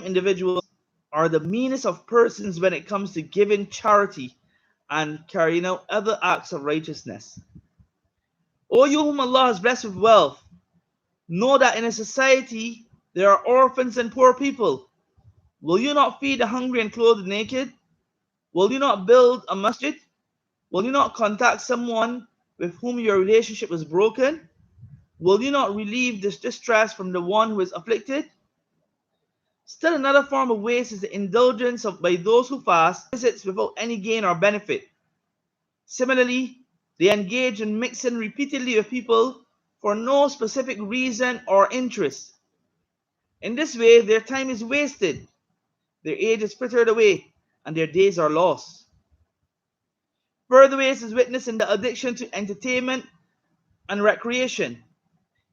individuals are the meanest of persons when it comes to giving charity and carrying out other acts of righteousness. O you whom Allah has blessed with wealth, know that in a society there are orphans and poor people. Will you not feed the hungry and clothe the naked? Will you not build a masjid? Will you not contact someone with whom your relationship was broken? Will you not relieve this distress from the one who is afflicted? Still another form of waste is the indulgence by those who fast visits without any gain or benefit. Similarly, they engage in mixing repeatedly with people for no specific reason or interest. In this way, their time is wasted, their age is frittered away, and their days are lost. Further waste is witnessed in the addiction to entertainment and recreation.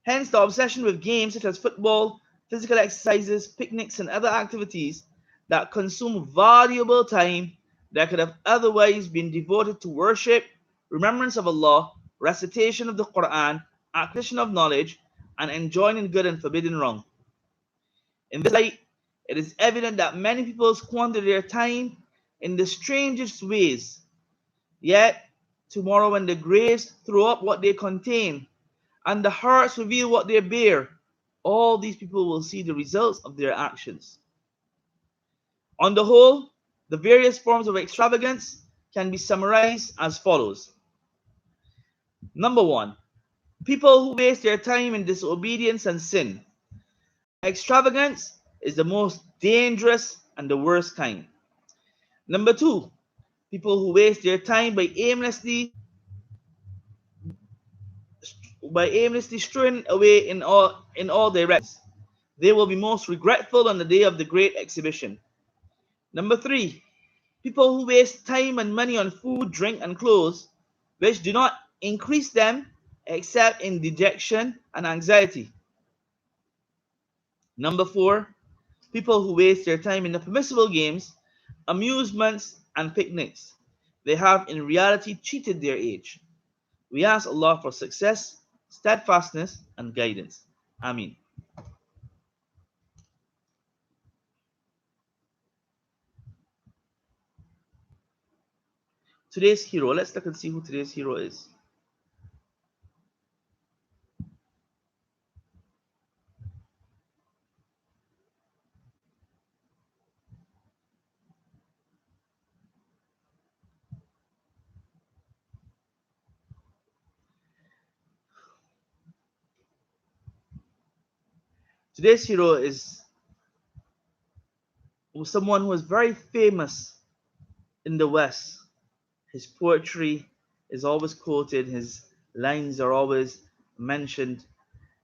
Hence, the obsession with games such as football, physical exercises, picnics, and other activities that consume valuable time that could have otherwise been devoted to worship, remembrance of Allah, recitation of the Quran, acquisition of knowledge, and enjoying good and forbidding wrong. In this light, it is evident that many people squander their time in the strangest ways. Yet, tomorrow when the graves throw up what they contain, and the hearts reveal what they bear, all these people will see the results of their actions. On the whole, the various forms of extravagance can be summarized as follows. Number 1, people who waste their time in disobedience and sin. Extravagance is the most dangerous and the worst kind. Number 2, people who waste their time by aimlessly straying away in all directions. They will be most regretful on the day of the great exhibition. Number 3, people who waste time and money on food, drink, and clothes, which do not increase them except in dejection and anxiety. Number 4, people who waste their time in the permissible games, amusements, and picnics. They have in reality cheated their age. We ask Allah for success, steadfastness, and guidance. Ameen. Today's hero. Let's look and see who today's hero is. Today's hero is someone who is very famous in the West. His poetry is always quoted, his lines are always mentioned.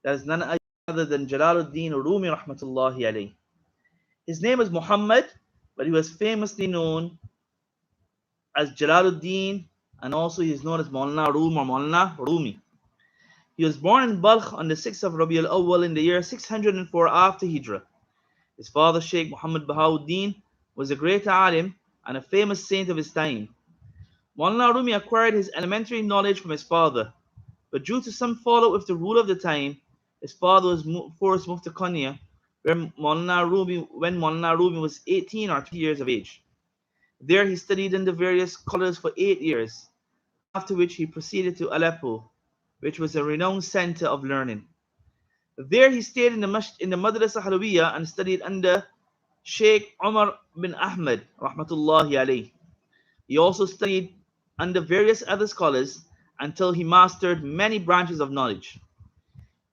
That is none other than Jalaluddin Rumi Rahmatullahi alayhi. His name is Muhammad, but he was famously known as Jalaluddin, and also he is known as Maulana Rum or Maulana Rumi. He was born in Balkh on the 6th of Rabi al-Awwal in the year 604 after Hijrah. His father, Sheikh Muhammad Bahauddin, was a great alim and a famous saint of his time. Maulana Rumi acquired his elementary knowledge from his father, but due to some fallout with the rule of the time, his father was forced to move to Konya, when Maulana Rumi was 18 or 20 years of age. There he studied under various scholars for 8 years, after which he proceeded to Aleppo, which was a renowned center of learning. There he stayed in the Madrasa Halawiyya and studied under Sheikh Umar bin Ahmad Rahmatullahi alayhi. He also studied under various other scholars until he mastered many branches of knowledge.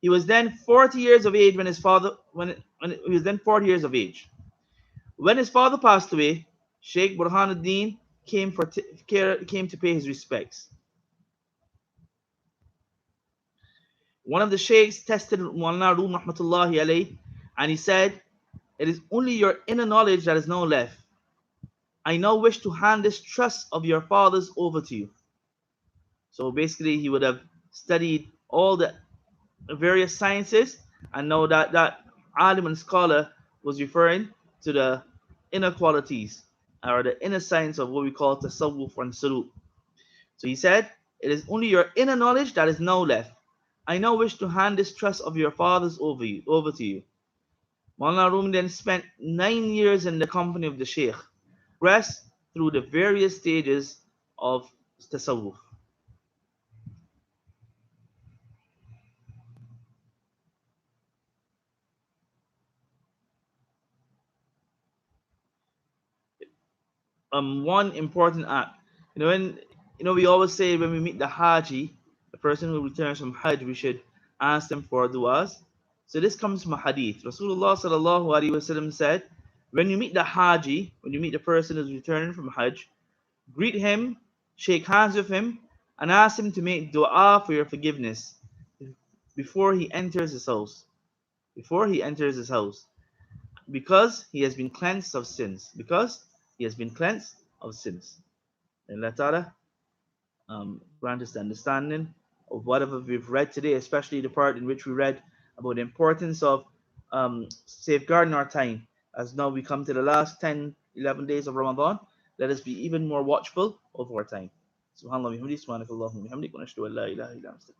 He was then 40 years of age when his father passed away. Sheikh Burhanuddin came to pay his respects. One of the sheikhs tested Maulana Rum Rahmatullahi alayhi, and he said, "It is only your inner knowledge that is now left. I now wish to hand this trust of your fathers over to you." So basically, he would have studied all the various sciences, and now that alim and scholar was referring to the inner qualities, or the inner science of what we call tasawwuf and suluk. So he said, "It is only your inner knowledge that is now left. I now wish to hand this trust of your fathers over to you." Maulana Rumi then spent 9 years in the company of the Shaykh, progressed through the various stages of tasawwuf. One important act. When we always say when we meet the Haji, the person who returns from Hajj, we should ask them for du'as. So this comes from a hadith. Rasulullah sallallahu alaihi wasallam said, when you meet the Haji, when you meet the person who's returning from Hajj, greet him, shake hands with him, and ask him to make dua for your forgiveness before he enters his house. Before he enters his house, because he has been cleansed of sins. Because he has been cleansed of sins. And Allah Ta'ala grant us the understanding of whatever we've read today, especially the part in which we read about the importance of safeguarding our time. As now we come to the last 10, 11 days of Ramadan, let us be even more watchful of our time. Subhanallah, bihamdi, subhanakallahumma bihamdik, wa nashhadu an la ilaha illa anta.